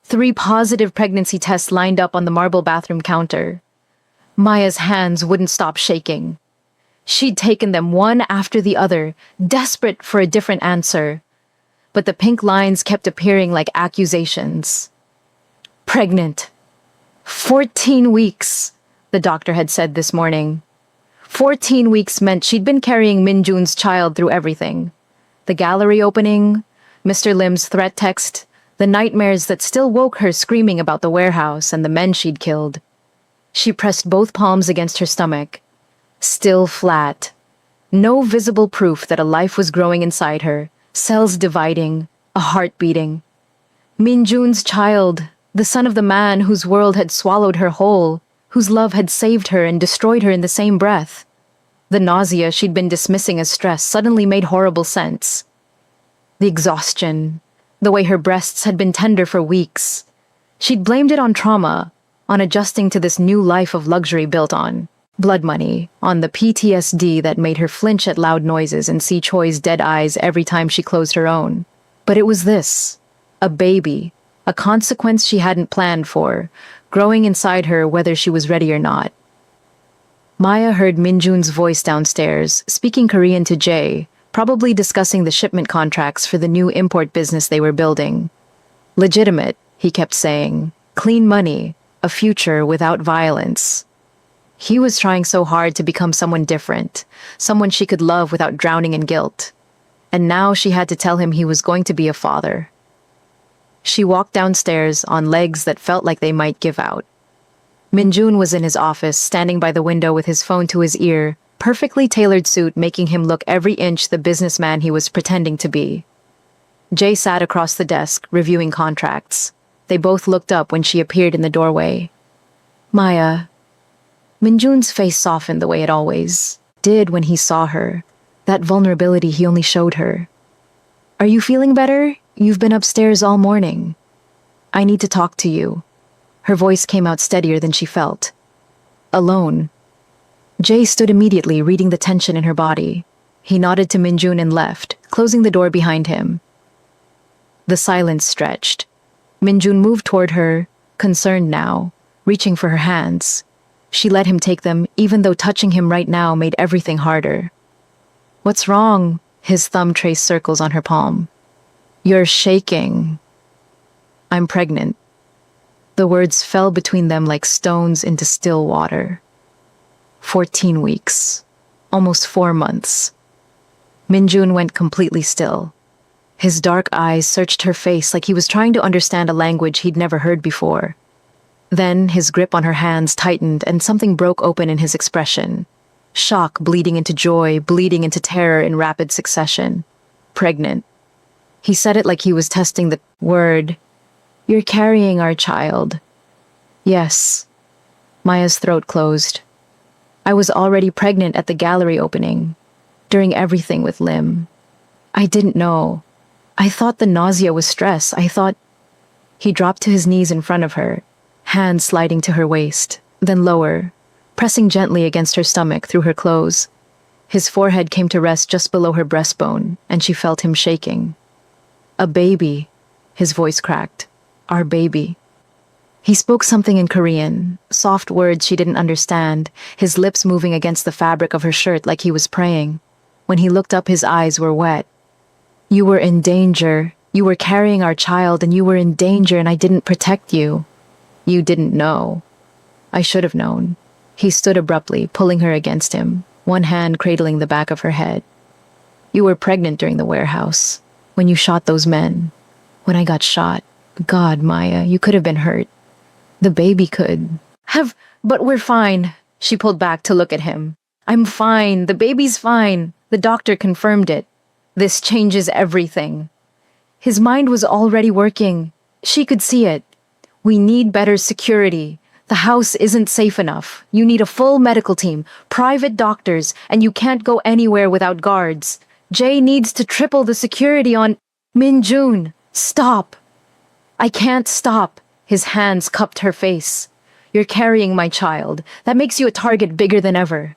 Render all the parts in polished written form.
3 positive pregnancy tests lined up on the marble bathroom counter. Maya's hands wouldn't stop shaking. She'd taken them one after the other, desperate for a different answer. But the pink lines kept appearing like accusations. Pregnant. 14 weeks, the doctor had said this morning. 14 weeks meant she'd been carrying Minjun's child through everything. The gallery opening, Mr. Lim's threat text, the nightmares that still woke her screaming about the warehouse and the men she'd killed. She pressed both palms against her stomach. Still flat. No visible proof that a life was growing inside her, cells dividing, a heart beating. Minjun's child, the son of the man whose world had swallowed her whole, whose love had saved her and destroyed her in the same breath. The nausea she'd been dismissing as stress suddenly made horrible sense. The exhaustion, the way her breasts had been tender for weeks. She'd blamed it on trauma, on adjusting to this new life of luxury built on blood money, on the PTSD that made her flinch at loud noises and see Choi's dead eyes every time she closed her own. But it was this, a baby, a consequence she hadn't planned for, growing inside her whether she was ready or not. Maya heard Minjun's voice downstairs, speaking Korean to Jay, probably discussing the shipment contracts for the new import business they were building. Legitimate, he kept saying. Clean money, a future without violence. He was trying so hard to become someone different, someone she could love without drowning in guilt. And now she had to tell him he was going to be a father. She walked downstairs on legs that felt like they might give out. Minjun was in his office, standing by the window with his phone to his ear, perfectly tailored suit making him look every inch the businessman he was pretending to be. Jay sat across the desk, reviewing contracts. They both looked up when she appeared in the doorway. Maya. Minjun's face softened the way it always did when he saw her, that vulnerability he only showed her. Are you feeling better? You've been upstairs all morning. I need to talk to you. Her voice came out steadier than she felt. Alone. Jay stood immediately, reading the tension in her body. He nodded to Minjun and left, closing the door behind him. The silence stretched. Minjun moved toward her, concerned now, reaching for her hands. She let him take them, even though touching him right now made everything harder. What's wrong? His thumb traced circles on her palm. You're shaking. I'm pregnant. The words fell between them like stones into still water. 14 weeks. Almost 4 months. Minjun went completely still. His dark eyes searched her face like he was trying to understand a language he'd never heard before. Then his grip on her hands tightened and something broke open in his expression. Shock bleeding into joy, bleeding into terror in rapid succession. Pregnant. He said it like he was testing the word. You're carrying our child. Yes. Maya's throat closed. I was already pregnant at the gallery opening, during everything with Lim. I didn't know. I thought the nausea was stress. I thought... He dropped to his knees in front of her, hands sliding to her waist, then lower, pressing gently against her stomach through her clothes. His forehead came to rest just below her breastbone, and she felt him shaking. A baby, his voice cracked. Our baby. He spoke something in Korean, soft words she didn't understand, his lips moving against the fabric of her shirt like he was praying. When he looked up, his eyes were wet. You were in danger. You were carrying our child, and you were in danger, and I didn't protect you. You didn't know. I should have known. He stood abruptly, pulling her against him, one hand cradling the back of her head. You were pregnant during the warehouse, when you shot those men. When I got shot. God, Maya, you could have been hurt. The baby could. But we're fine. She pulled back to look at him. I'm fine. The baby's fine. The doctor confirmed it. This changes everything. His mind was already working. She could see it. We need better security. The house isn't safe enough. You need a full medical team, private doctors, and you can't go anywhere without guards. Jay needs to triple the security on... Minjun, stop. I can't stop. His hands cupped her face. You're carrying my child. That makes you a target bigger than ever.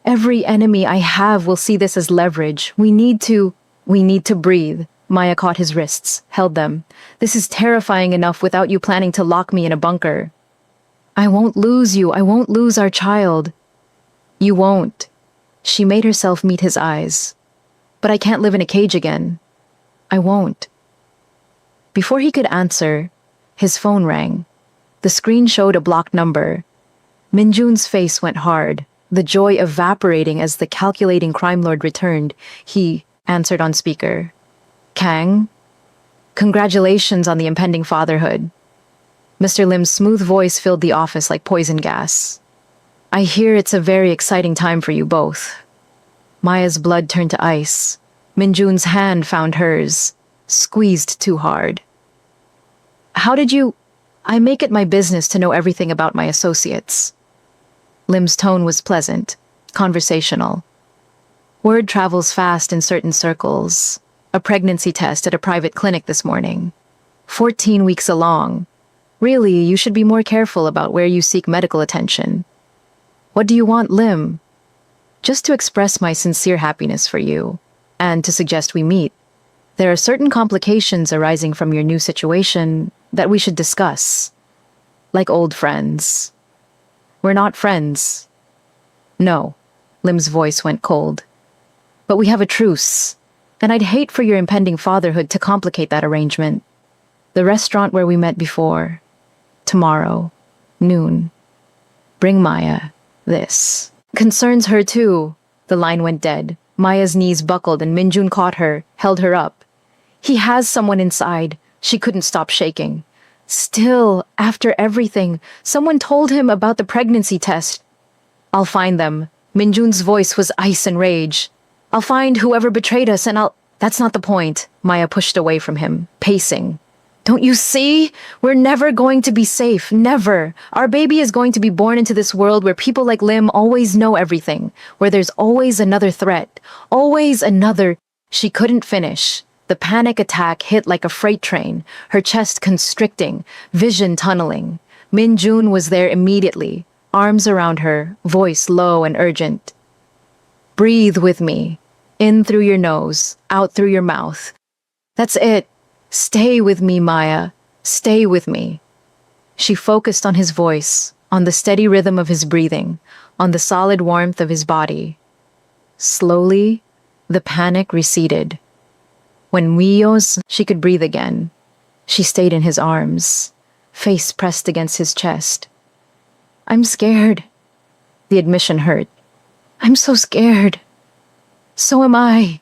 Every enemy I have will see this as leverage. We need to breathe. Maya caught his wrists, held them. This is terrifying enough without you planning to lock me in a bunker. I won't lose you. I won't lose our child. You won't. She made herself meet his eyes. But I can't live in a cage again. I won't. Before he could answer, his phone rang. The screen showed a blocked number. Minjun's face went hard, the joy evaporating as the calculating crime lord returned. He answered on speaker. Kang? Congratulations on the impending fatherhood. Mr. Lim's smooth voice filled the office like poison gas. I hear it's a very exciting time for you both. Maya's blood turned to ice. Minjun's hand found hers, squeezed too hard. How did you... I make it my business to know everything about my associates. Lim's tone was pleasant, conversational. Word travels fast in certain circles. A pregnancy test at a private clinic this morning. 14 weeks along. Really, you should be more careful about where you seek medical attention. What do you want, Lim? Just to express my sincere happiness for you, and to suggest we meet. There are certain complications arising from your new situation that we should discuss. Like old friends. We're not friends. No, Lim's voice went cold. But we have a truce, and I'd hate for your impending fatherhood to complicate that arrangement. The restaurant where we met before. Tomorrow, noon. Bring Maya this. Concerns her too. The line went dead. Maya's knees buckled and Minjun caught her, held her up. He has someone inside. She couldn't stop shaking. Still, after everything, someone told him about the pregnancy test. I'll find them. Minjun's voice was ice and rage. I'll find whoever betrayed us and I'll... That's not the point. Maya pushed away from him, pacing. Don't you see? We're never going to be safe. Never. Our baby is going to be born into this world where people like Lim always know everything, where there's always another threat, always another... She couldn't finish. The panic attack hit like a freight train, her chest constricting, vision tunneling. Minjun was there immediately, arms around her, voice low and urgent. Breathe with me. In through your nose, out through your mouth. That's it. Stay with me, Maya. Stay with me. She focused on his voice, on the steady rhythm of his breathing, on the solid warmth of his body. Slowly, the panic receded. When she could breathe again. She stayed in his arms, face pressed against his chest. I'm scared. The admission hurt. I'm so scared. So am I.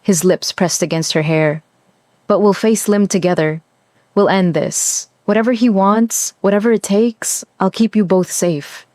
His lips pressed against her hair. But we'll face Lim together. We'll end this. Whatever he wants, whatever it takes, I'll keep you both safe.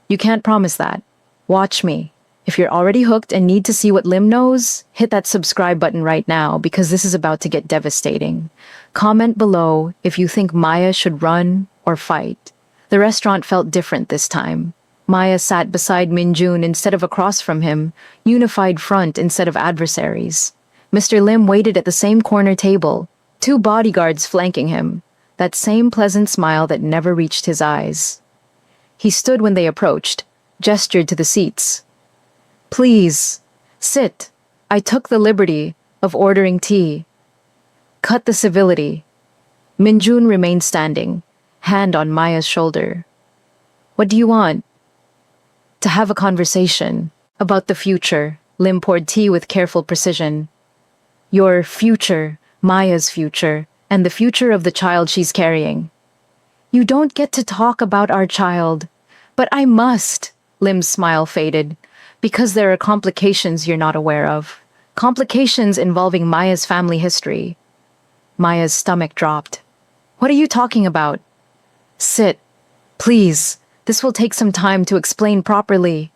You can't promise that. Watch me. If you're already hooked and need to see what Lim knows, hit that subscribe button right now because this is about to get devastating. Comment below if you think Maya should run or fight. The restaurant felt different this time. Maya sat beside Minjun instead of across from him, unified front instead of adversaries. Mr. Lim waited at the same corner table, 2 bodyguards flanking him, that same pleasant smile that never reached his eyes. He stood when they approached, gestured to the seats. Please, sit. I took the liberty of ordering tea. Cut the civility. Minjun remained standing, hand on Maya's shoulder. What do you want? To have a conversation about the future. Lim poured tea with careful precision. Your future, Maya's future, and the future of the child she's carrying. You don't get to talk about our child. But I must, Lim's smile faded, because there are complications you're not aware of. Complications involving Maya's family history. Maya's stomach dropped. What are you talking about? Sit. Please. This will take some time to explain properly.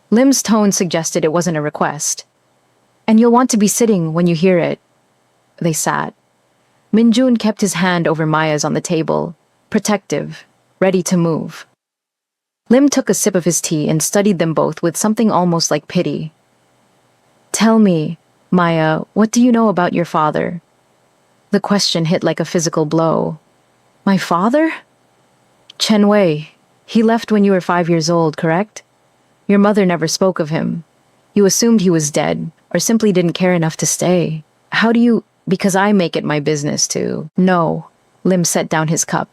Lim's tone suggested it wasn't a request. And you'll want to be sitting when you hear it. They sat. Minjun kept his hand over Maya's on the table, protective, ready to move. Lim took a sip of his tea and studied them both with something almost like pity. Tell me, Maya, what do you know about your father? The question hit like a physical blow. My father? Chen Wei. He left when you were 5 years old, correct? Your mother never spoke of him. You assumed he was dead, or simply didn't care enough to stay. How do you... Because I make it my business to... No. Lim set down his cup.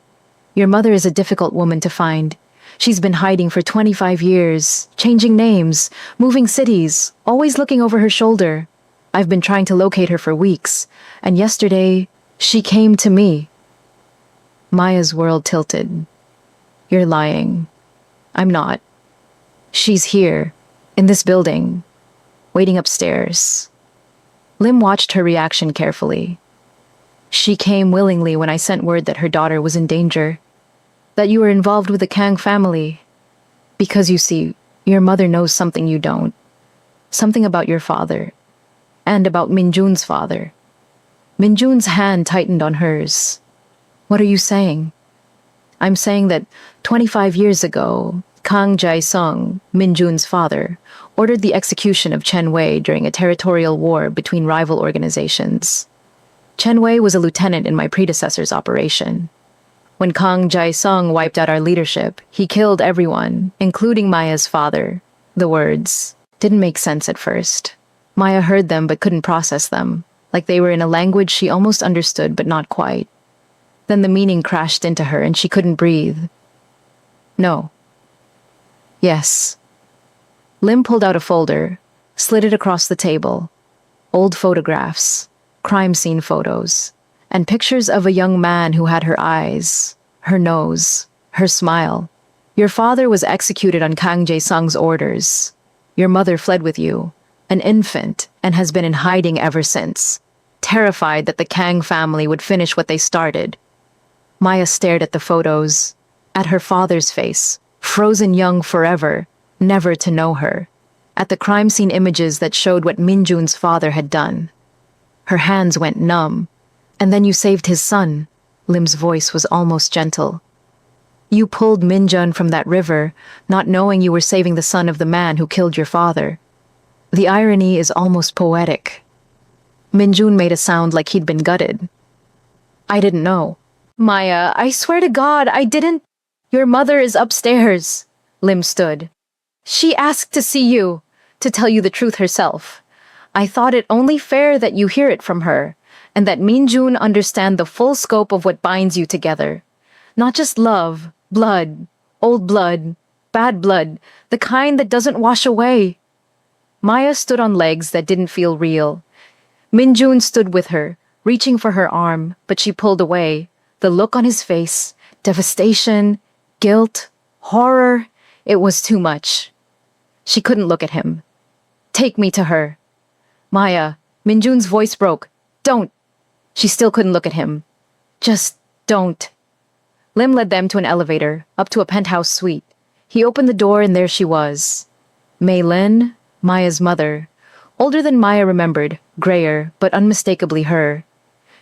Your mother is a difficult woman to find. She's been hiding for 25 years, changing names, moving cities, always looking over her shoulder. I've been trying to locate her for weeks, and yesterday, she came to me. Maya's world tilted. You're lying. I'm not. She's here, in this building, waiting upstairs. Lim watched her reaction carefully. She came willingly when I sent word that her daughter was in danger, that you were involved with the Kang family. Because you see, your mother knows something you don't. Something about your father, and about Minjun's father. Minjun's hand tightened on hers. What are you saying? I'm saying that 25 years ago, Kang Jae-sung, Minjun's father, ordered the execution of Chen Wei during a territorial war between rival organizations. Chen Wei was a lieutenant in my predecessor's operation. When Kang Jae-sung wiped out our leadership, he killed everyone, including Maya's father. The words didn't make sense at first. Maya heard them but couldn't process them, like they were in a language she almost understood but not quite. Then the meaning crashed into her and she couldn't breathe. No. Yes. Lim pulled out a folder, slid it across the table. Old photographs, crime scene photos, and pictures of a young man who had her eyes, her nose, her smile. Your father was executed on Kang Jae-sung's orders. Your mother fled with you, an infant, and has been in hiding ever since, terrified that the Kang family would finish what they started. Maya stared at the photos, at her father's face, frozen young forever, never to know her, at the crime scene images that showed what Minjun's father had done. Her hands went numb. And then you saved his son. Lim's voice was almost gentle. You pulled Minjun from that river, not knowing you were saving the son of the man who killed your father. The irony is almost poetic. Minjun made a sound like he'd been gutted. I didn't know. Maya, I swear to God, I didn't... Your mother is upstairs. Lim stood. She asked to see you, to tell you the truth herself. I thought it only fair that you hear it from her, and that Minjun understand the full scope of what binds you together. Not just love, blood, old blood, bad blood, the kind that doesn't wash away. Maya stood on legs that didn't feel real. Minjun stood with her, reaching for her arm, but she pulled away. The look on his face, devastation, guilt, horror, it was too much. She couldn't look at him. Take me to her. Maya, Minjun's voice broke. Don't. She still couldn't look at him. Just don't. Lim led them to an elevator, up to a penthouse suite. He opened the door and there she was. Mei Lin, Maya's mother. Older than Maya remembered, grayer, but unmistakably her.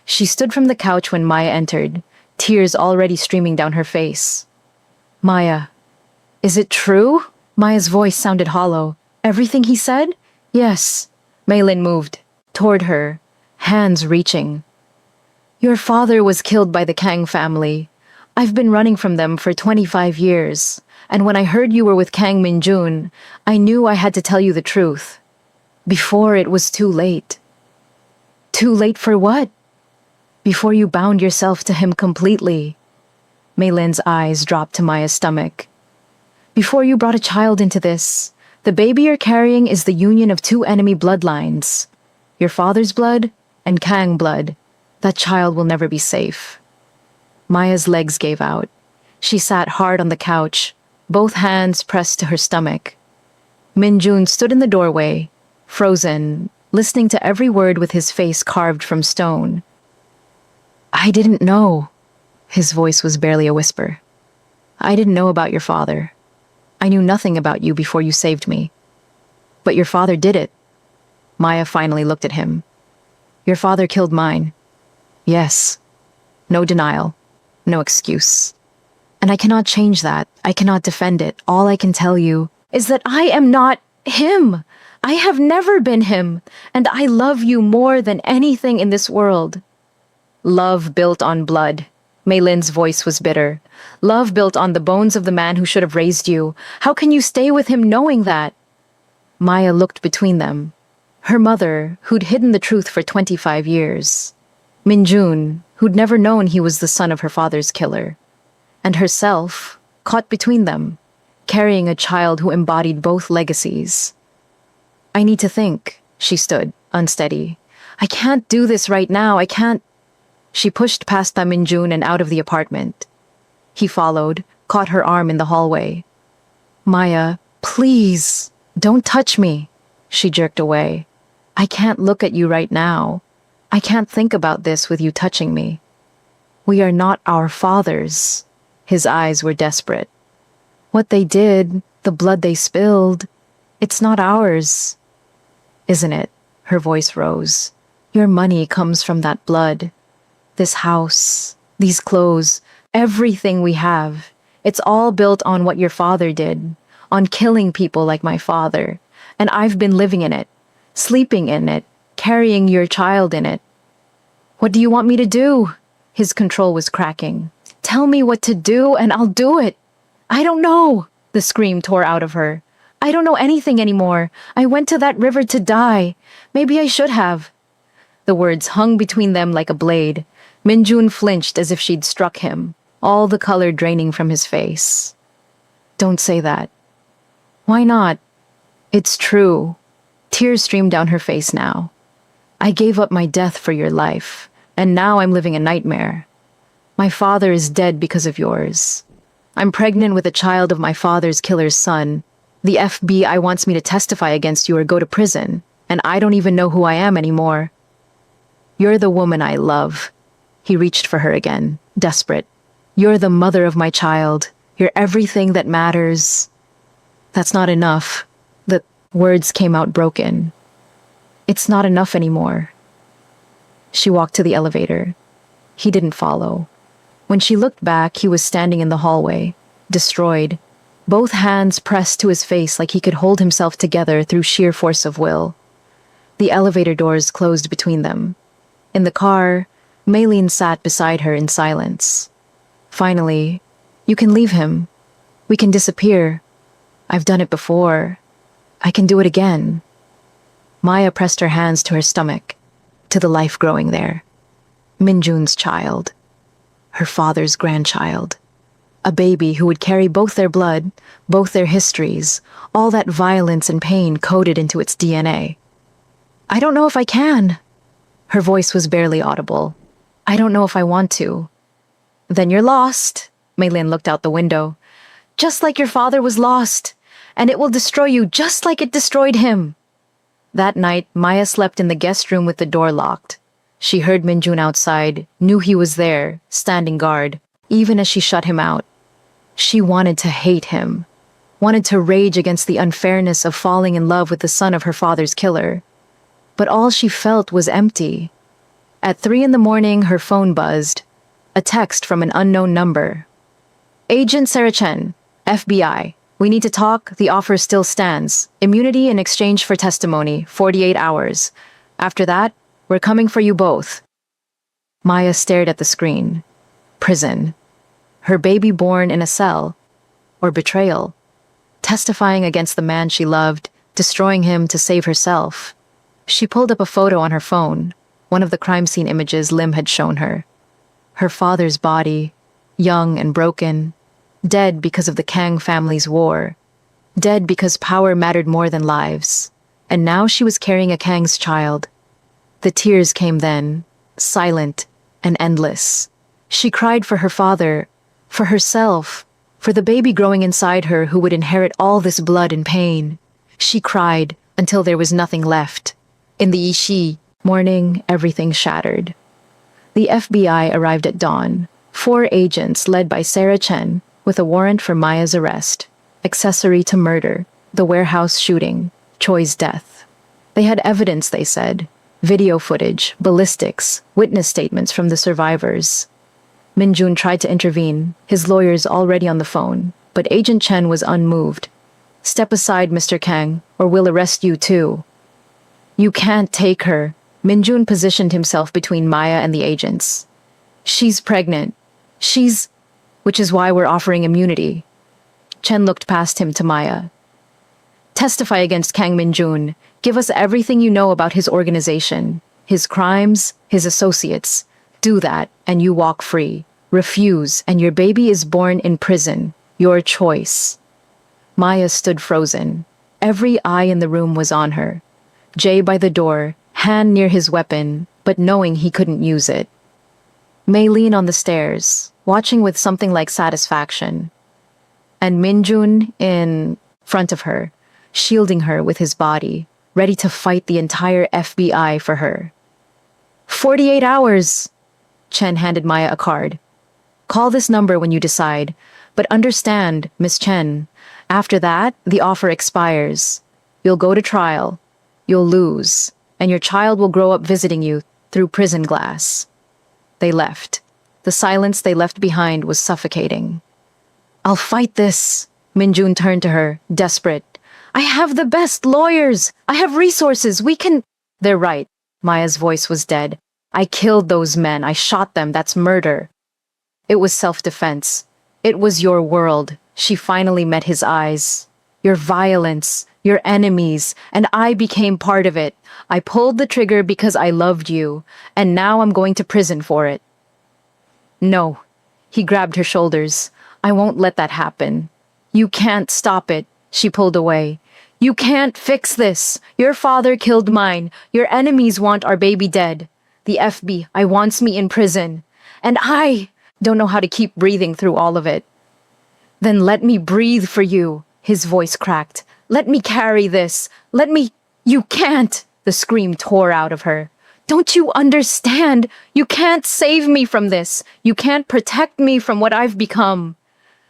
She stood from the couch when Maya entered, tears already streaming down her face. Maya, is it true? Maya's voice sounded hollow. Everything he said? Yes. Mei Lin moved, toward her, hands reaching. Your father was killed by the Kang family. I've been running from them for 25 years, and when I heard you were with Kang Minjun, I knew I had to tell you the truth. Before it was too late. Too late for what? Before you bound yourself to him completely. Mei Lin's eyes dropped to Maya's stomach. Before you brought a child into this, the baby you're carrying is the union of two enemy bloodlines. Your father's blood and Kang blood. That child will never be safe. Maya's legs gave out. She sat hard on the couch, both hands pressed to her stomach. Minjun stood in the doorway, frozen, listening to every word with his face carved from stone. I didn't know. His voice was barely a whisper. I didn't know about your father. I knew nothing about you before you saved me. But your father did it. Maya finally looked at him. Your father killed mine. Yes. No denial. No excuse. And I cannot change that. I cannot defend it. All I can tell you is that I am not him. I have never been him. And I love you more than anything in this world. Love built on blood. Mei Lin's voice was bitter. Love built on the bones of the man who should have raised you. How can you stay with him knowing that? Maya looked between them. Her mother, who'd hidden the truth for 25 years. Minjun, who'd never known he was the son of her father's killer. And herself, caught between them, carrying a child who embodied both legacies. I need to think, she stood, unsteady. I can't do this right now, I can't. She pushed past Minjun and out of the apartment. He followed, caught her arm in the hallway. Maya, please, don't touch me. She jerked away. I can't look at you right now. I can't think about this with you touching me. We are not our fathers. His eyes were desperate. What they did, the blood they spilled, it's not ours. Isn't it? Her voice rose. Your money comes from that blood. This house, these clothes, everything we have. It's all built on what your father did, on killing people like my father. And I've been living in it, sleeping in it, carrying your child in it. What do you want me to do? His control was cracking. Tell me what to do and I'll do it. I don't know, the scream tore out of her. I don't know anything anymore. I went to that river to die. Maybe I should have. The words hung between them like a blade. Minjun flinched as if she'd struck him, all the color draining from his face. Don't say that. Why not? It's true. Tears streamed down her face now. I gave up my death for your life, and now I'm living a nightmare. My father is dead because of yours. I'm pregnant with a child of my father's killer's son. The FBI wants me to testify against you or go to prison, and I don't even know who I am anymore. You're the woman I love. He reached for her again, desperate. You're the mother of my child. You're everything that matters. That's not enough. The words came out broken. It's not enough anymore. She walked to the elevator. He didn't follow. When she looked back, he was standing in the hallway, destroyed, both hands pressed to his face like he could hold himself together through sheer force of will. The elevator doors closed between them. In the car, Maylene sat beside her in silence. Finally, you can leave him. We can disappear. I've done it before. I can do it again. Maya pressed her hands to her stomach, to the life growing there. Minjun's child. Her father's grandchild. A baby who would carry both their blood, both their histories, all that violence and pain coded into its DNA. I don't know if I can. Her voice was barely audible. I don't know if I want to. Then you're lost. Maylin looked out the window. Just like your father was lost, and it will destroy you just like it destroyed him. That night, Maya slept in the guest room with the door locked. She heard Minjun outside, knew he was there, standing guard, even as she shut him out. She wanted to hate him, wanted to rage against the unfairness of falling in love with the son of her father's killer. But all she felt was empty. At 3 a.m, her phone buzzed. A text from an unknown number. Agent Sarah Chen, FBI. We need to talk. The offer still stands. Immunity in exchange for testimony, 48 hours. After that, we're coming for you both. Maya stared at the screen. Prison. Her baby born in a cell. Or betrayal. Testifying against the man she loved, destroying him to save herself. She pulled up a photo on her phone, one of the crime scene images Lim had shown her. Her father's body, young and broken, dead because of the Kang family's war, dead because power mattered more than lives. And now she was carrying a Kang's child. The tears came then, silent and endless. She cried for her father, for herself, for the baby growing inside her who would inherit all this blood and pain. She cried until there was nothing left. In the Ishi morning, everything shattered. The FBI arrived at dawn, 4 agents led by Sarah Chen with a warrant for Maya's arrest, accessory to murder, the warehouse shooting, Choi's death. They had evidence, they said, video footage, ballistics, witness statements from the survivors. Minjun tried to intervene, his lawyers already on the phone, but Agent Chen was unmoved. Step aside, Mr. Kang, or we'll arrest you too. You can't take her. Minjun positioned himself between Maya and the agents. She's pregnant. Which is why we're offering immunity. Chen looked past him to Maya. Testify against Kang Min-jun. Give us everything you know about his organization, his crimes, his associates. Do that, and you walk free. Refuse, and your baby is born in prison. Your choice. Maya stood frozen. Every eye in the room was on her. Jay by the door, hand near his weapon, but knowing he couldn't use it. May leaned on the stairs, watching with something like satisfaction. And Min-jun in front of her, shielding her with his body, ready to fight the entire FBI for her. 48 hours! Chen handed Maya a card. Call this number when you decide, but understand, Miss Chen, after that, the offer expires. You'll go to trial. You'll lose, and your child will grow up visiting you through prison glass. They left. The silence they left behind was suffocating. I'll fight this. Min-jun turned to her, desperate. I have the best lawyers. I have resources. We can... They're right. Maya's voice was dead. I killed those men. I shot them. That's murder. It was self-defense. It was your world. She finally met his eyes. Your violence, your enemies, and I became part of it. I pulled the trigger because I loved you, and now I'm going to prison for it. No. He grabbed her shoulders. I won't let that happen. You can't stop it. She pulled away. You can't fix this. Your father killed mine. Your enemies want our baby dead. The FBI wants me in prison. And I don't know how to keep breathing through all of it. Then let me breathe for you. His voice cracked. Let me carry this. Let me... You can't! The scream tore out of her. Don't you understand? You can't save me from this. You can't protect me from what I've become.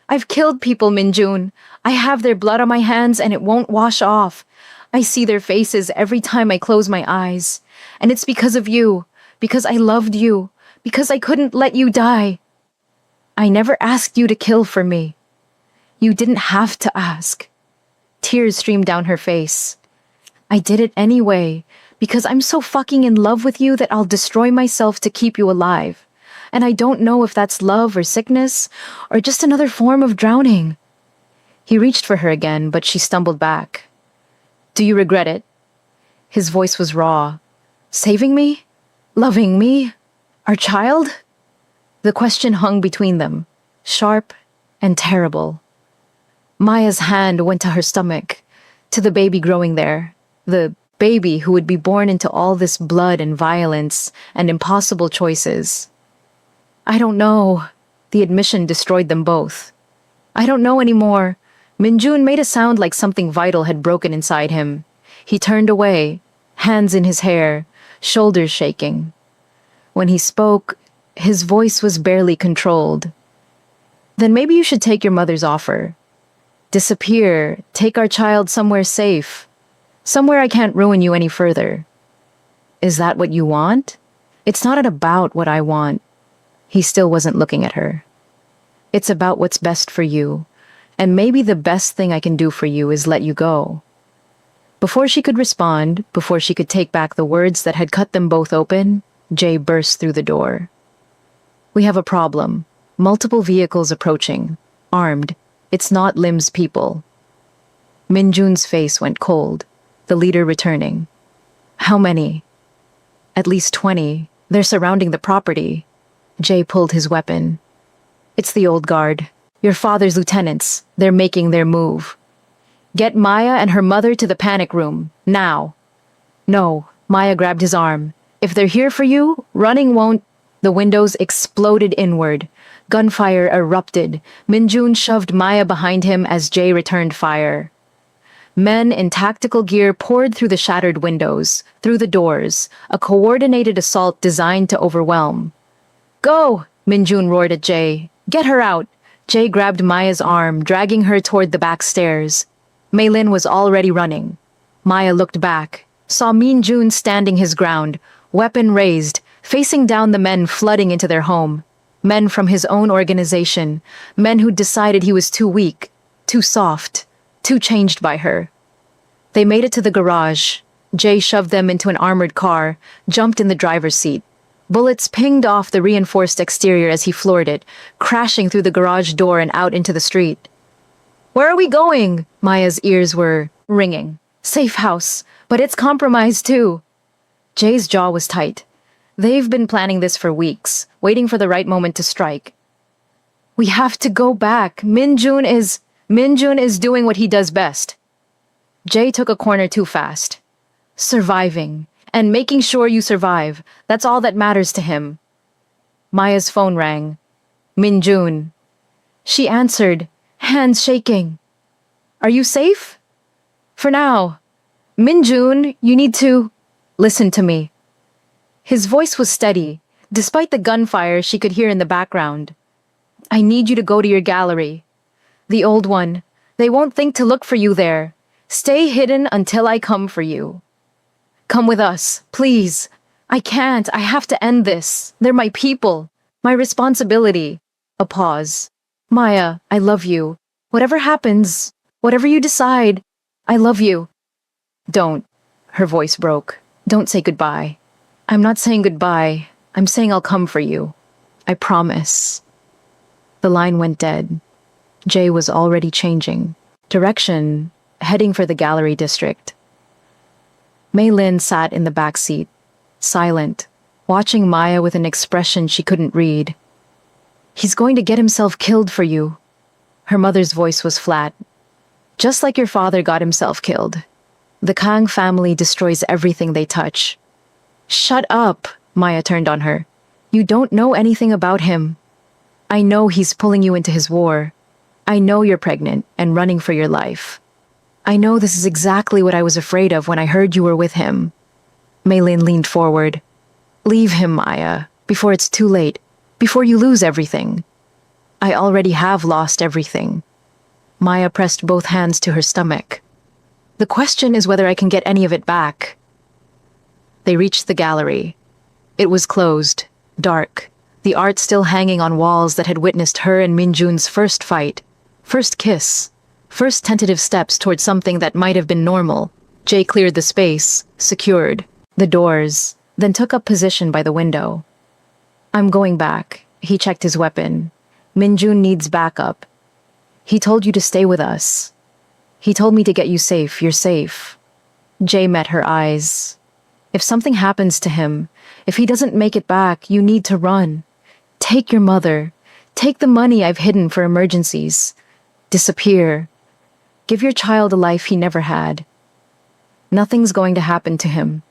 I've killed people, Min-jun. I have their blood on my hands and it won't wash off. I see their faces every time I close my eyes. And it's because of you. Because I loved you. Because I couldn't let you die. I never asked you to kill for me. You didn't have to ask. Tears streamed down her face. I did it anyway, because I'm so fucking in love with you that I'll destroy myself to keep you alive. And I don't know if that's love or sickness, or just another form of drowning. He reached for her again, but she stumbled back. Do you regret it? His voice was raw. Saving me? Loving me? Our child? The question hung between them, sharp and terrible. Maya's hand went to her stomach, to the baby growing there, the baby who would be born into all this blood and violence and impossible choices. I don't know. The admission destroyed them both. I don't know anymore. Min-jun made a sound like something vital had broken inside him. He turned away, hands in his hair, shoulders shaking. When he spoke, his voice was barely controlled. Then maybe you should take your mother's offer. Disappear, take our child somewhere safe. Somewhere I can't ruin you any further. Is that what you want? It's not about what I want. He still wasn't looking at her. It's about what's best for you, and maybe the best thing I can do for you is let you go. Before she could respond, before she could take back the words that had cut them both open, Jay burst through the door. We have a problem. Multiple vehicles approaching, armed. It's not Lim's people. Min-jun's face went cold, the leader returning. How many? At least 20. They're surrounding the property. Jay pulled his weapon. It's the old guard. Your father's lieutenants. They're making their move. Get Maya and her mother to the panic room, now. No, Maya grabbed his arm. If they're here for you, running won't... The windows exploded inward. Gunfire erupted. Min-jun shoved Maya behind him as Jay returned fire. Men in tactical gear poured through the shattered windows, through the doors, a coordinated assault designed to overwhelm. Go! Min-jun roared at Jay. Get her out! Jay grabbed Maya's arm, dragging her toward the back stairs. Maylin was already running. Maya looked back, saw Min-jun standing his ground, weapon raised, facing down the men flooding into their home. Men from his own organization, men who'd decided he was too weak, too soft, too changed by her. They made it to the garage. Jay shoved them into an armored car, jumped in the driver's seat. Bullets pinged off the reinforced exterior as he floored it, crashing through the garage door and out into the street. Where are we going? Maya's ears were ringing. Safe house, but it's compromised too. Jay's jaw was tight. They've been planning this for weeks, waiting for the right moment to strike. We have to go back. Minjun is doing what he does best. Jay took a corner too fast. Surviving, and making sure you survive. That's all that matters to him. Maya's phone rang. Minjun. She answered, hands shaking. Are you safe? For now. Minjun, you need to listen to me. His voice was steady, despite the gunfire she could hear in the background. I need you to go to your gallery. The old one. They won't think to look for you there. Stay hidden until I come for you. Come with us, please. I can't. I have to end this. They're my people. My responsibility. A pause. Maya, I love you. Whatever happens, whatever you decide, I love you. Don't. Her voice broke. Don't say goodbye. I'm not saying goodbye. I'm saying I'll come for you. I promise. The line went dead. Jay was already changing direction, heading for the gallery district. Mei Lin sat in the back seat, silent, watching Maya with an expression she couldn't read. He's going to get himself killed for you. Her mother's voice was flat. Just like your father got himself killed. The Kang family destroys everything they touch. Shut up, Maya turned on her. You don't know anything about him. I know he's pulling you into his war. I know you're pregnant and running for your life. I know this is exactly what I was afraid of when I heard you were with him. Mei Lin leaned forward. Leave him, Maya, before it's too late, before you lose everything. I already have lost everything. Maya pressed both hands to her stomach. The question is whether I can get any of it back. They reached the gallery. It was closed, dark, the art still hanging on walls that had witnessed her and Minjun's first fight, first kiss, first tentative steps towards something that might have been normal. Jay cleared the space, secured the doors, then took up position by the window. I'm going back. He checked his weapon. Minjun needs backup. He told you to stay with us. He told me to get you safe. You're safe. Jay met her eyes. If something happens to him, if he doesn't make it back, you need to run. Take your mother. Take the money I've hidden for emergencies. Disappear. Give your child a life he never had. Nothing's going to happen to him.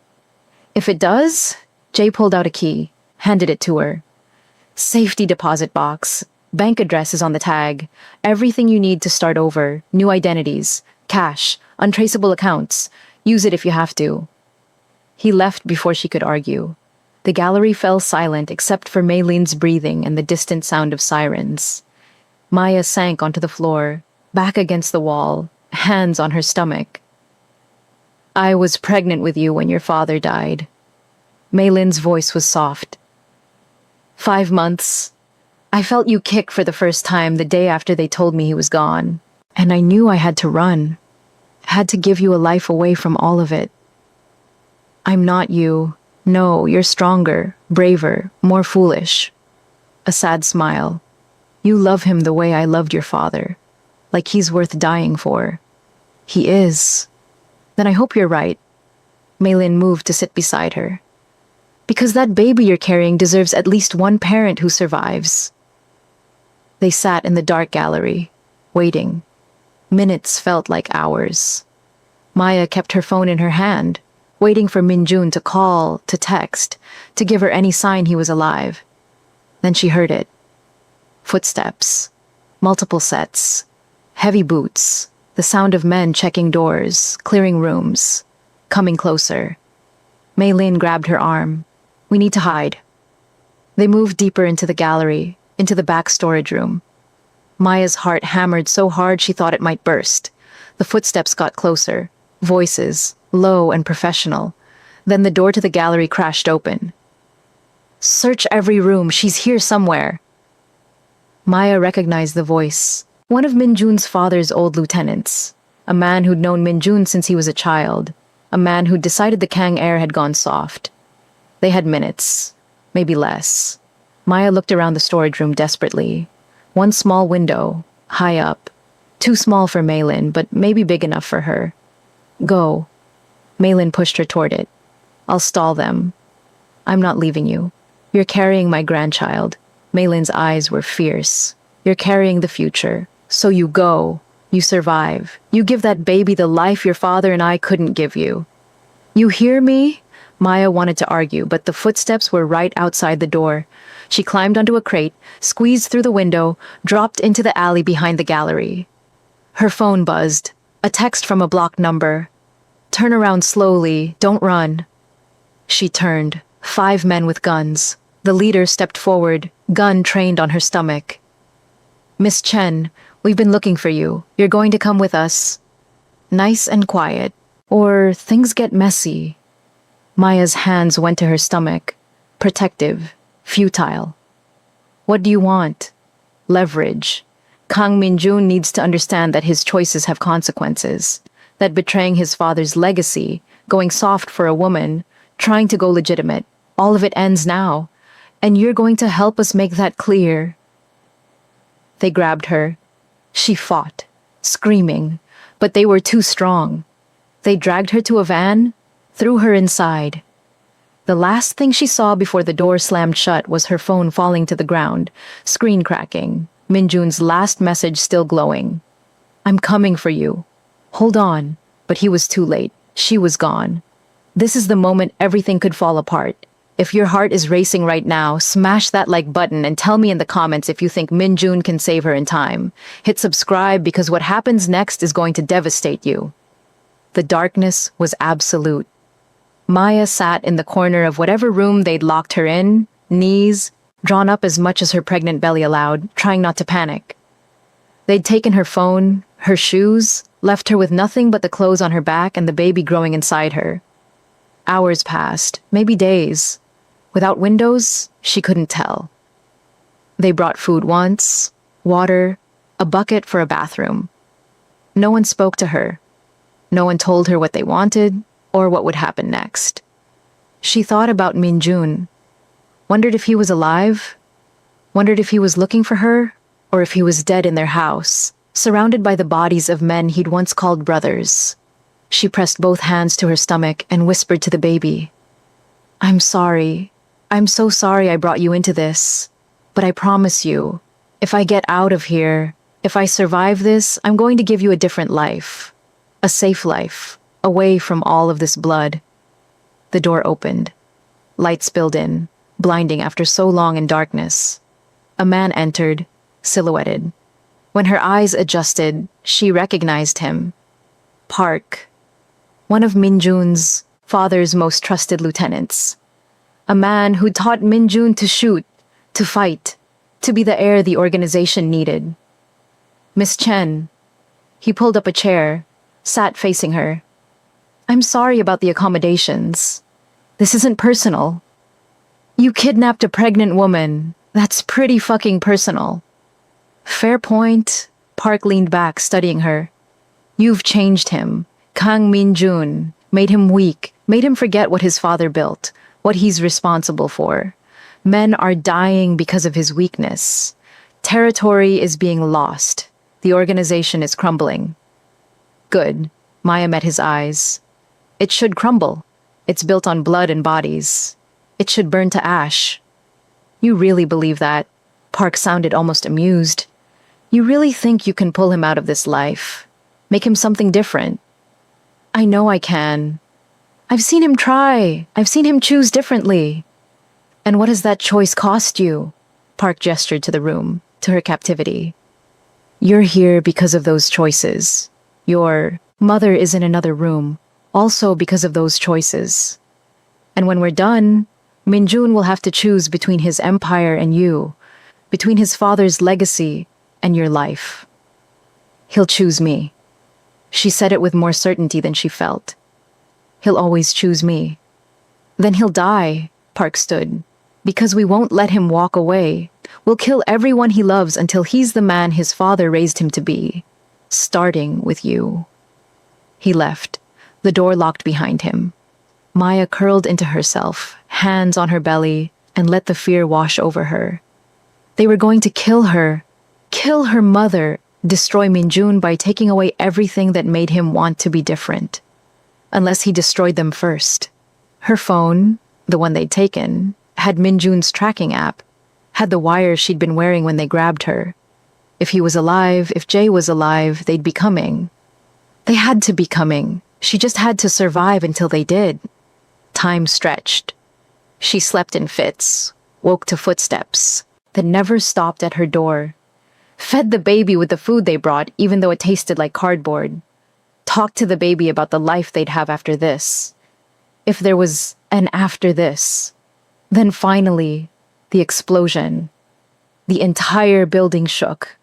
If it does, Jay pulled out a key, handed it to her. Safety deposit box. Bank address is on the tag. Everything you need to start over. New identities. Cash. Untraceable accounts. Use it if you have to. He left before she could argue. The gallery fell silent except for Mei Lin's breathing and the distant sound of sirens. Maya sank onto the floor, back against the wall, hands on her stomach. I was pregnant with you when your father died. Mei Lin's voice was soft. 5 months. I felt you kick for the first time the day after they told me he was gone. And I knew I had to run. Had to give you a life away from all of it. I'm not you. No, you're stronger, braver, more foolish. A sad smile. You love him the way I loved your father. Like he's worth dying for. He is. Then I hope you're right. Mei Lin moved to sit beside her. Because that baby you're carrying deserves at least one parent who survives. They sat in the dark gallery, waiting. Minutes felt like hours. Maya kept her phone in her hand, waiting for Minjun to call, to text, to give her any sign he was alive. Then she heard it. Footsteps. Multiple sets. Heavy boots. The sound of men checking doors, clearing rooms. Coming closer. Mei Lin grabbed her arm. We need to hide. They moved deeper into the gallery, into the back storage room. Maya's heart hammered so hard she thought it might burst. The footsteps got closer. Voices, low and professional. Then the door to the gallery crashed open. Search every room. She's here somewhere. Maya recognized the voice. One of Minjun's father's old lieutenants. A man who'd known Minjun since he was a child. A man who'd decided the Kang air had gone soft. They had minutes. Maybe less. Maya looked around the storage room desperately. One small window, high up. Too small for Mei Lin, but maybe big enough for her. Go. Maylin pushed her toward it. I'll stall them. I'm not leaving you. You're carrying my grandchild. Maylin's eyes were fierce. You're carrying the future. So you go. You survive. You give that baby the life your father and I couldn't give you. You hear me? Maya wanted to argue, but the footsteps were right outside the door. She climbed onto a crate, squeezed through the window, dropped into the alley behind the gallery. Her phone buzzed. A text from a blocked number. Turn around slowly. Don't run. She turned. 5 men with guns. The leader stepped forward, gun trained on her stomach. Miss Chen, we've been looking for you. You're going to come with us. Nice and quiet, or things get messy. Maya's hands went to her stomach. Protective, futile. What do you want? Leverage. Kang Min-jun needs to understand that his choices have consequences. That betraying his father's legacy, going soft for a woman, trying to go legitimate, all of it ends now. And you're going to help us make that clear. They grabbed her. She fought, screaming, but they were too strong. They dragged her to a van, threw her inside. The last thing she saw before the door slammed shut was her phone falling to the ground, screen cracking, Min-jun's last message still glowing. I'm coming for you. Hold on. But he was too late. She was gone. This is the moment everything could fall apart. If your heart is racing right now, smash that like button and tell me in the comments if you think Min-jun can save her in time. Hit subscribe because what happens next is going to devastate you. The darkness was absolute. Maya sat in the corner of whatever room they'd locked her in, knees drawn up as much as her pregnant belly allowed, trying not to panic. They'd taken her phone, her shoes, left her with nothing but the clothes on her back and the baby growing inside her. Hours passed, maybe days. Without windows, she couldn't tell. They brought food once, water, a bucket for a bathroom. No one spoke to her. No one told her what they wanted or what would happen next. She thought about Min-jun, wondered if he was alive, wondered if he was looking for her, or if he was dead in their house, surrounded by the bodies of men he'd once called brothers. She pressed both hands to her stomach and whispered to the baby, I'm sorry. I'm so sorry I brought you into this. But I promise you, if I get out of here, if I survive this, I'm going to give you a different life. A safe life, away from all of this blood. The door opened. Light spilled in, blinding after so long in darkness. A man entered, silhouetted. When her eyes adjusted, she recognized him. Park. One of Min-jun's father's most trusted lieutenants. A man who taught Min-jun to shoot, to fight, to be the heir the organization needed. Miss Chen. He pulled up a chair, sat facing her. I'm sorry about the accommodations. This isn't personal. You kidnapped a pregnant woman. That's pretty fucking personal. Fair point. Park leaned back, studying her. You've changed him. Kang Min-jun. Made him weak. Made him forget what his father built. What he's responsible for. Men are dying because of his weakness. Territory is being lost. The organization is crumbling. Good. Maya met his eyes. It should crumble. It's built on blood and bodies. It should burn to ash. You really believe that? Park sounded almost amused. You really think you can pull him out of this life? Make him something different? I know I can. I've seen him try. I've seen him choose differently. And what has that choice cost you? Park gestured to the room, to her captivity. You're here because of those choices. Your mother is in another room, also because of those choices. And when we're done, Min-jun will have to choose between his empire and you, between his father's legacy and your life. He'll choose me. She said it with more certainty than she felt. He'll always choose me. Then he'll die, Park stood, because we won't let him walk away. We'll kill everyone he loves until he's the man his father raised him to be, starting with you. He left. The door locked behind him. Maya curled into herself, hands on her belly, and let the fear wash over her. They were going to kill her mother, destroy Min-jun by taking away everything that made him want to be different. unless he destroyed them first. Her phone, the one they'd taken, had Minjun's tracking app, had the wires she'd been wearing when they grabbed her. If he was alive, if Jay was alive, they'd be coming. They had to be coming. She just had to survive until they did. Time stretched. She slept in fits, woke to footsteps that never stopped at her door, fed the baby with the food they brought even though it tasted like cardboard, talked to the baby about the life they'd have after this. If there was an after this. Then finally, the explosion. The entire building shook.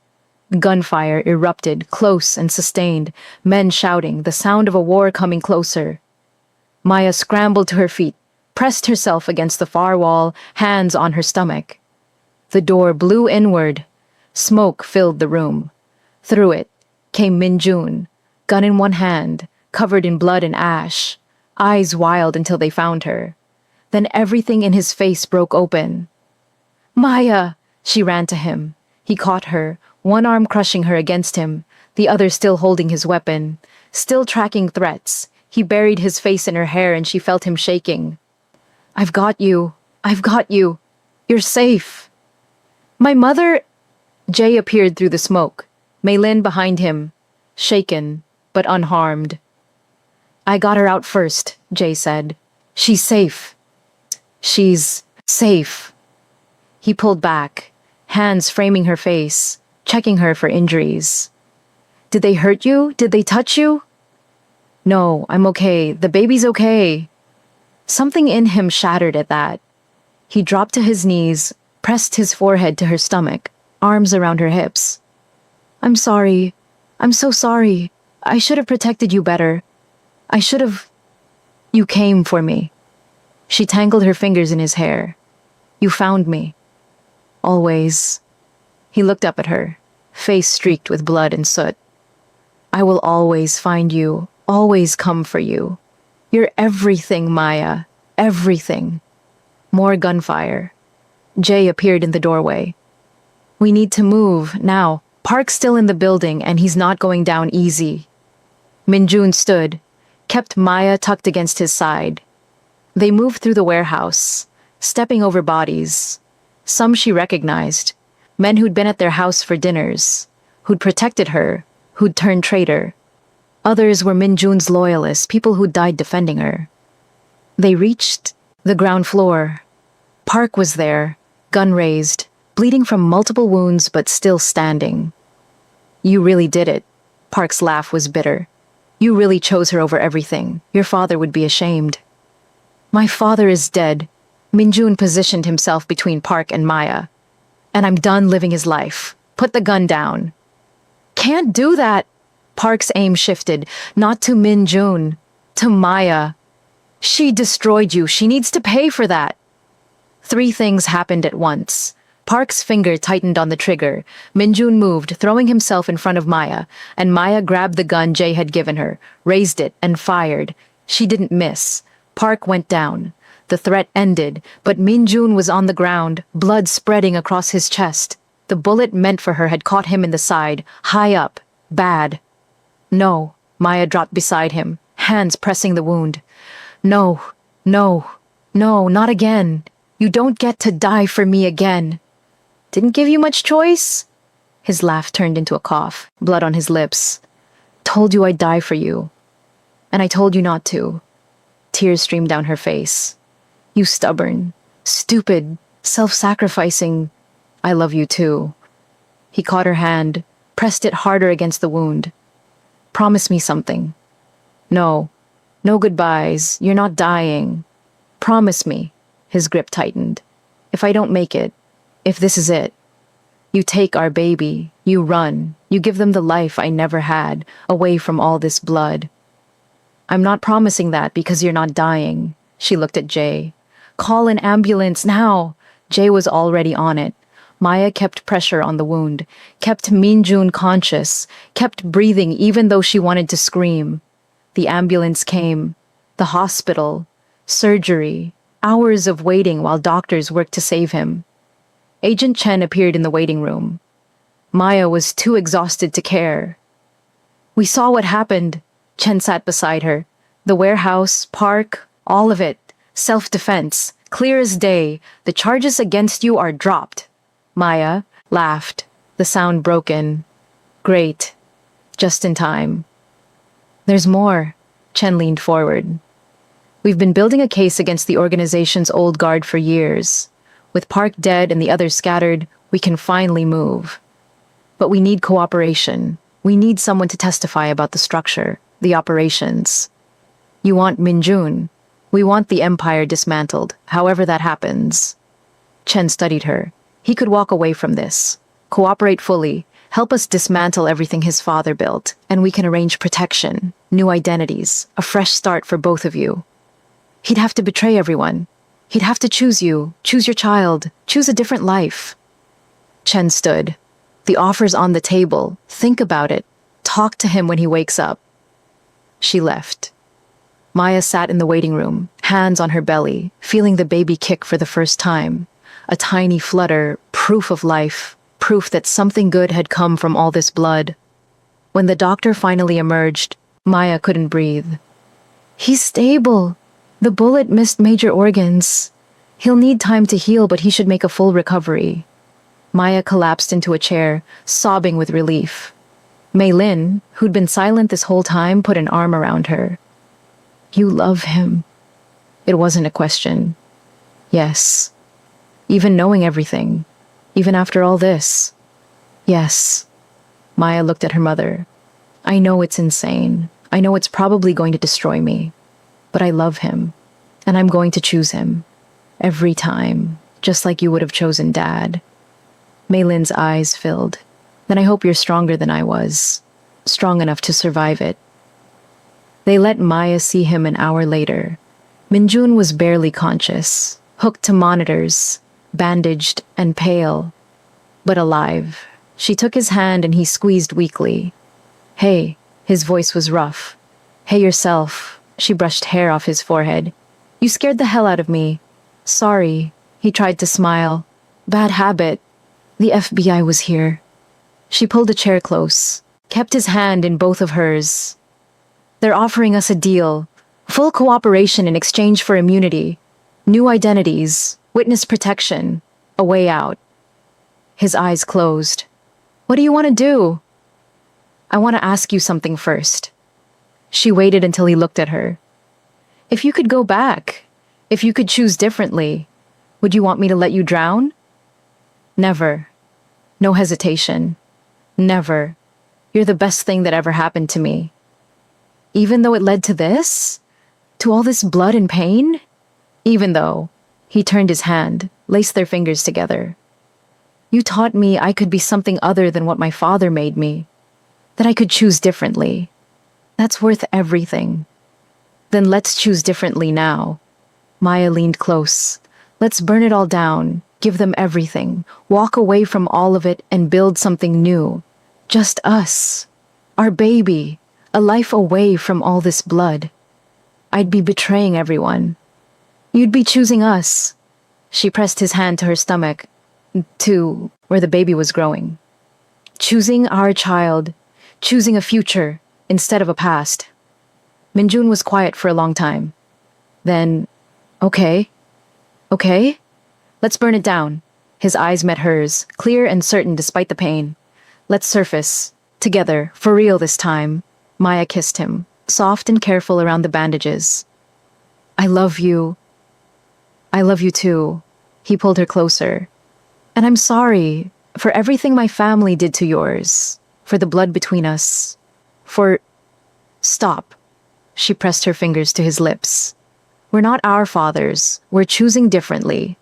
Gunfire erupted, close and sustained, men shouting, the sound of a war coming closer. Maya scrambled to her feet, pressed herself against the far wall, hands on her stomach. The door blew inward. Smoke filled the room. Through it came Minjun, gun in one hand, covered in blood and ash, eyes wild until they found her. Then everything in his face broke open. "Maya!" She ran to him. He caught her, one arm crushing her against him, the other still holding his weapon, still tracking threats. He buried his face in her hair and she felt him shaking. "I've got you. I've got you. You're safe." "My mother—" Jay appeared through the smoke, Maylin behind him, shaken but unharmed. "I got her out first," Jay said. "She's safe. She's safe." He pulled back, hands framing her face, checking her for injuries. "Did they hurt you? Did they touch you?" "No, I'm okay. The baby's okay." Something in him shattered at that. He dropped to his knees, pressed his forehead to her stomach, arms around her hips. "I'm sorry. I'm so sorry. I should have protected you better. I should have—" "You came for me." She tangled her fingers in his hair. "You found me. Always." He looked up at her, face streaked with blood and soot. "I will always find you, always come for you. You're everything, Maya. Everything." More gunfire. Jay appeared in the doorway. "We need to move, now. Park's still in the building and he's not going down easy." Minjun stood, kept Maya tucked against his side. They moved through the warehouse, stepping over bodies. Some she recognized, men who'd been at their house for dinners, who'd protected her, who'd turned traitor. Others were Minjun's loyalists, people who'd died defending her. They reached the ground floor. Park was there, gun raised, bleeding from multiple wounds but still standing. "You really did it." Park's laugh was bitter. "You really chose her over everything. Your father would be ashamed." "My father is dead." Minjun positioned himself between Park and Maya. "And I'm done living his life. Put the gun down." "Can't do that." Park's aim shifted, not to Minjun, to Maya. "She destroyed you. She needs to pay for that." Three things happened at once. Park's finger tightened on the trigger. Minjun moved, throwing himself in front of Maya, and Maya grabbed the gun Jay had given her, raised it, and fired. She didn't miss. Park went down. The threat ended, but Minjun was on the ground, blood spreading across his chest. The bullet meant for her had caught him in the side, high up, bad. "No." Maya dropped beside him, hands pressing the wound. "No, no, no, not again. You don't get to die for me again." "Didn't give you much choice?" His laugh turned into a cough, blood on his lips. "Told you I'd die for you. And I told you not to." Tears streamed down her face. "You stubborn, stupid, self-sacrificing. I love you too." He caught her hand, pressed it harder against the wound. "Promise me something." "No. No goodbyes. You're not dying. Promise me." His grip tightened. "If I don't make it, if this is it, you take our baby, you run, you give them the life I never had, away from all this blood." "I'm not promising that because you're not dying." She looked at Jay. "Call an ambulance now." Jay was already on it. Maya kept pressure on the wound, kept Minjun conscious, kept breathing even though she wanted to scream. The ambulance came. The hospital. Surgery. Hours of waiting while doctors worked to save him. Agent Chen appeared in the waiting room. Maya was too exhausted to care. "We saw what happened." Chen sat beside her, The warehouse, park, all of it. Self-defense. Clear as day. The charges against you are dropped. Maya laughed, the sound broken. Great. Just in time. There's more. Chen leaned forward. We've been building a case against the organization's old guard for years. With Park dead and the others scattered, we can finally move. But we need cooperation. We need someone to testify about the structure, the operations. You want Minjun. We want the empire dismantled, however that happens. Chen studied her. He could walk away from this, cooperate fully, help us dismantle everything his father built, and we can arrange protection, new identities, a fresh start for both of you. He'd have to betray everyone. He'd have to choose you, choose your child, choose a different life. Chen stood. The offer's on the table. Think about it. Talk to him when he wakes up. She left. Maya sat in the waiting room, hands on her belly, feeling the baby kick for the first time. A tiny flutter, proof of life, proof that something good had come from all this blood. When the doctor finally emerged, Maya couldn't breathe. He's stable. The bullet missed major organs. He'll need time to heal, but he should make a full recovery. Maya collapsed into a chair, sobbing with relief. Mei Lin, who'd been silent this whole time, put an arm around her. You love him. It wasn't a question. Yes. Even knowing everything. Even after all this. Yes. Maya looked at her mother. I know it's insane. I know it's probably going to destroy me. But I love him. And I'm going to choose him. Every time. Just like you would have chosen Dad. Mei Lin's eyes filled. Then I hope you're stronger than I was. Strong enough to survive it. They let Maya see him an hour later. Minjun was barely conscious, hooked to monitors, bandaged and pale, but alive. She took his hand and he squeezed weakly. Hey, his voice was rough. Hey yourself. She brushed hair off his forehead. You scared the hell out of me. Sorry. He tried to smile. Bad habit. The FBI was here. She pulled a chair close, kept his hand in both of hers. They're offering us a deal. Full cooperation in exchange for immunity. New identities. Witness protection. A way out. His eyes closed. What do you want to do? I want to ask you something first. She waited until he looked at her. If you could go back, if you could choose differently, would you want me to let you drown? Never. No hesitation. Never. You're the best thing that ever happened to me. Even though it led to this? To all this blood and pain? Even though. He turned his hand, laced their fingers together. You taught me I could be something other than what my father made me. That I could choose differently. That's worth everything. Then let's choose differently now. Maya leaned close. Let's burn it all down, give them everything, walk away from all of it and build something new. Just us. Our baby. A life away from all this blood. I'd be betraying everyone. You'd be choosing us. She pressed his hand to her stomach, to where the baby was growing. Choosing our child. Choosing a future instead of a past. Minjun was quiet for a long time. Then, okay. Okay? Let's burn it down. His eyes met hers, clear and certain despite the pain. Let's surface. Together, for real this time. Maya kissed him, soft and careful around the bandages. I love you. I love you too. He pulled her closer. And I'm sorry for everything my family did to yours. For the blood between us. For... Stop. She pressed her fingers to his lips. We're not our fathers. We're choosing differently.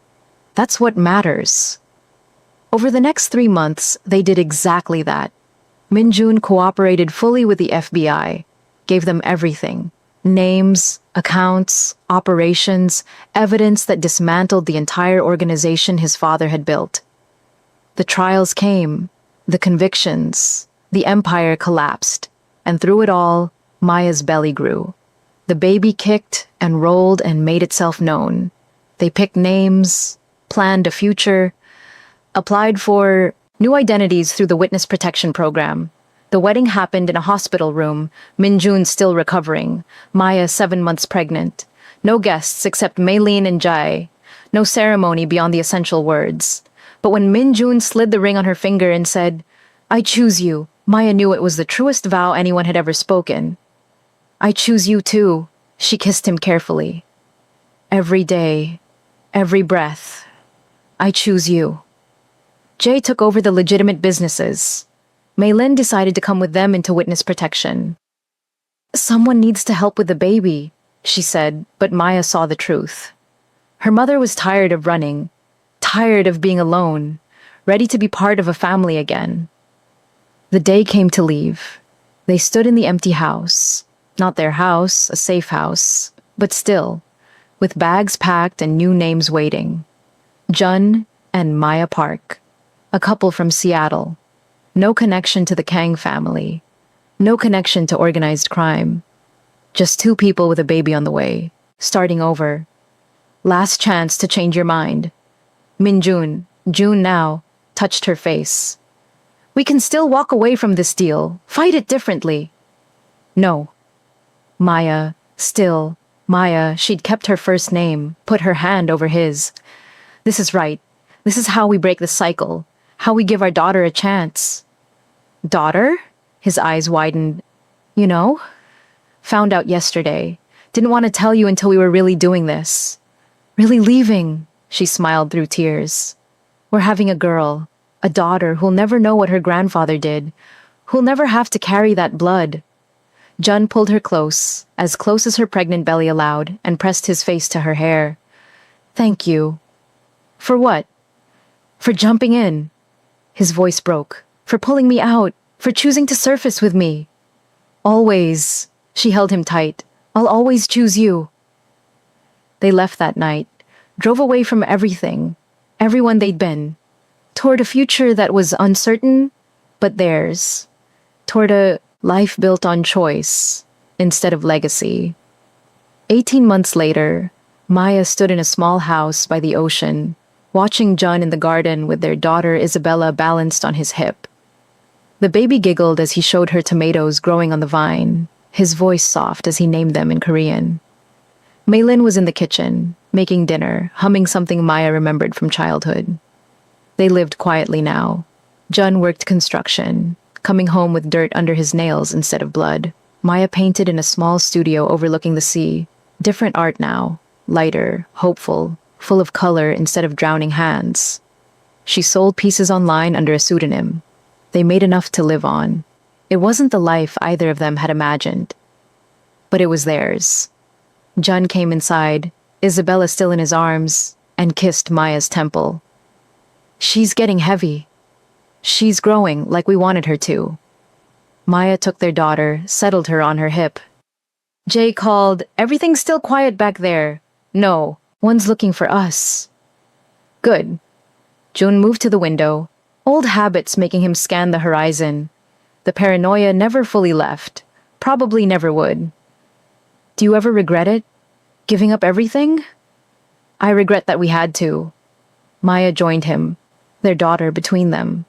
That's what matters. Over the next 3 months, they did exactly that. Minjun cooperated fully with the FBI, gave them everything. Names, accounts, operations, evidence that dismantled the entire organization his father had built. The trials came, the convictions, the empire collapsed, and through it all, Maya's belly grew. The baby kicked and rolled and made itself known. They picked names, planned a future, applied for new identities through the Witness Protection Program. The wedding happened in a hospital room, Minjun still recovering, Maya 7 months pregnant. No guests except Maylene and Jai. No ceremony beyond the essential words. But when Minjun slid the ring on her finger and said, "I choose you," Maya knew it was the truest vow anyone had ever spoken. "I choose you too," she kissed him carefully. "Every day, every breath, I choose you." Jay took over the legitimate businesses. Maylin decided to come with them into witness protection. "Someone needs to help with the baby," she said, but Maya saw the truth. Her mother was tired of running, tired of being alone, ready to be part of a family again. The day came to leave. They stood in the empty house. Not their house, a safe house, but still, with bags packed and new names waiting. Jun and Maya Park, a couple from Seattle. No connection to the Kang family. No connection to organized crime. Just two people with a baby on the way, starting over. Last chance to change your mind. Minjun, June now, touched her face. "We can still walk away from this deal, fight it differently." No. Maya, still, Maya, she'd kept her first name, put her hand over his. "This is right. This is how we break the cycle, how we give our daughter a chance." "Daughter?" His eyes widened. "You know? Found out yesterday. Didn't want to tell you until we were really doing this. Really leaving," she smiled through tears. "We're having a girl, a daughter who'll never know what her grandfather did, who'll never have to carry that blood." Jun pulled her close as her pregnant belly allowed, and pressed his face to her hair. "Thank you." "For what?" "For jumping in." His voice broke. "For pulling me out. For choosing to surface with me." "Always." She held him tight. "I'll always choose you." They left that night, drove away from everything, everyone they'd been, toward a future that was uncertain, but theirs, toward a life built on choice instead of legacy. 18 months later, Maya stood in a small house by the ocean, watching Jun in the garden with their daughter Isabella balanced on his hip. The baby giggled as he showed her tomatoes growing on the vine, his voice soft as he named them in Korean. Maylin was in the kitchen, making dinner, humming something Maya remembered from childhood. They lived quietly now. Jun worked construction, coming home with dirt under his nails instead of blood. Maya painted in a small studio overlooking the sea. Different art now, lighter, hopeful, full of color instead of drowning hands. She sold pieces online under a pseudonym. They made enough to live on. It wasn't the life either of them had imagined, but it was theirs. Jun came inside, Isabella still in his arms, and kissed Maya's temple. "She's getting heavy. She's growing like we wanted her to." Maya took their daughter, settled her on her hip. Jay called, "Everything's still quiet back there." "No, one's looking for us." "Good." Jun moved to the window, old habits making him scan the horizon. The paranoia never fully left, probably never would. "Do you ever regret it? Giving up everything?" "I regret that we had to." Maya joined him, their daughter between them.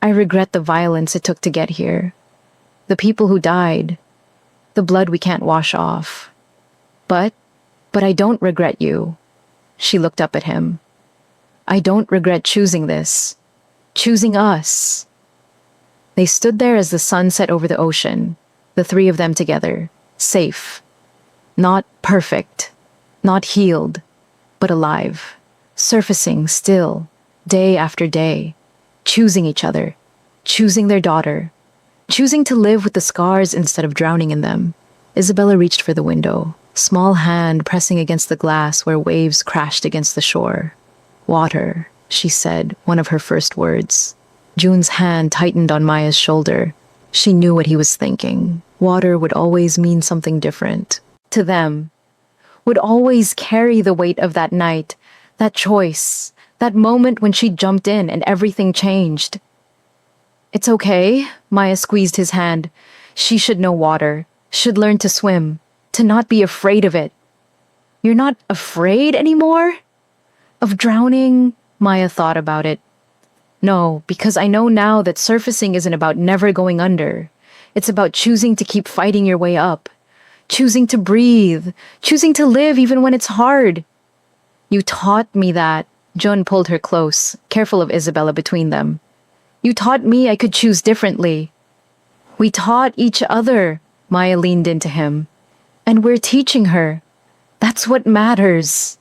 "I regret the violence it took to get here. The people who died. The blood we can't wash off. But I don't regret you." She looked up at him. "I don't regret choosing this. Choosing us." They stood there as the sun set over the ocean, the three of them together, safe. Not perfect, not healed, but alive, surfacing still, day after day, choosing each other, choosing their daughter, choosing to live with the scars instead of drowning in them. Isabella reached for the window, small hand pressing against the glass where waves crashed against the shore. "Water," she said, one of her first words. June's hand tightened on Maya's shoulder. She knew what he was thinking. Water would always mean something different. To them. Would always carry the weight of that night, that choice, that moment when she jumped in and everything changed. "It's okay," Maya squeezed his hand. "She should know water, should learn to swim, to not be afraid of it." "You're not afraid anymore?" "Of drowning?" Maya thought about it. No, because I know now that surfacing isn't about never going under. It's about choosing to keep fighting your way up, choosing to breathe, choosing to live even when it's hard. You taught me that. John pulled her close, careful of Isabella between them. You taught me I could choose differently. We taught each other, Maya leaned into him. And we're teaching her. That's what matters.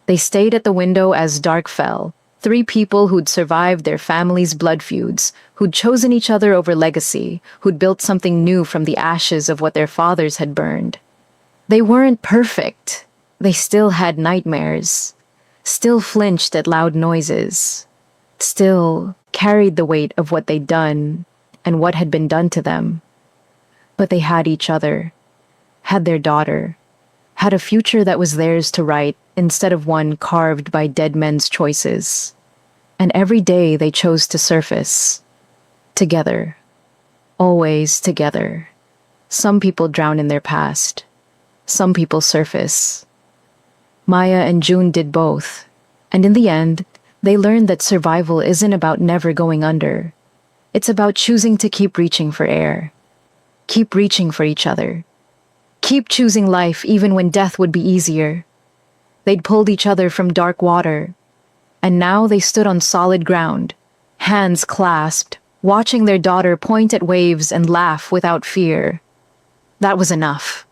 They stayed at the window as dark fell. Three people who'd survived their families' blood feuds, who'd chosen each other over legacy, who'd built something new from the ashes of what their fathers had burned. They weren't perfect. They still had nightmares. Still flinched at loud noises. Still carried the weight of what they'd done and what had been done to them. But they had each other, had their daughter, had a future that was theirs to write instead of one carved by dead men's choices. And every day they chose to surface. Together. Always together. Some people drown in their past. Some people surface. Maya and June did both. And in the end, they learned that survival isn't about never going under. It's about choosing to keep reaching for air. Keep reaching for each other. Keep choosing life even when death would be easier. They'd pulled each other from dark water. And now they stood on solid ground, hands clasped, watching their daughter point at waves and laugh without fear. That was enough.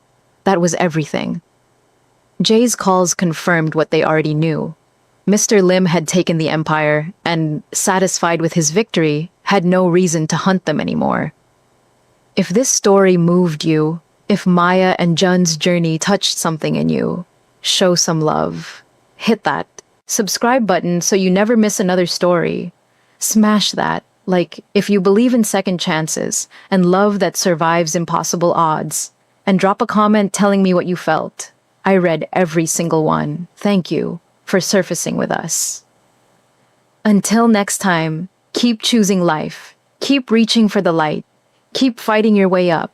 That was everything. Jay's calls confirmed what they already knew. Mr. Lim had taken the empire and, satisfied with his victory, had no reason to hunt them anymore. If this story moved you, if Maya and Jun's journey touched something in you, show some love. Hit that subscribe button so you never miss another story. Smash that, like if you believe in second chances and love that survives impossible odds. And drop a comment telling me what you felt. I read every single one. Thank you for surfacing with us. Until next time, keep choosing life. Keep reaching for the light. Keep fighting your way up.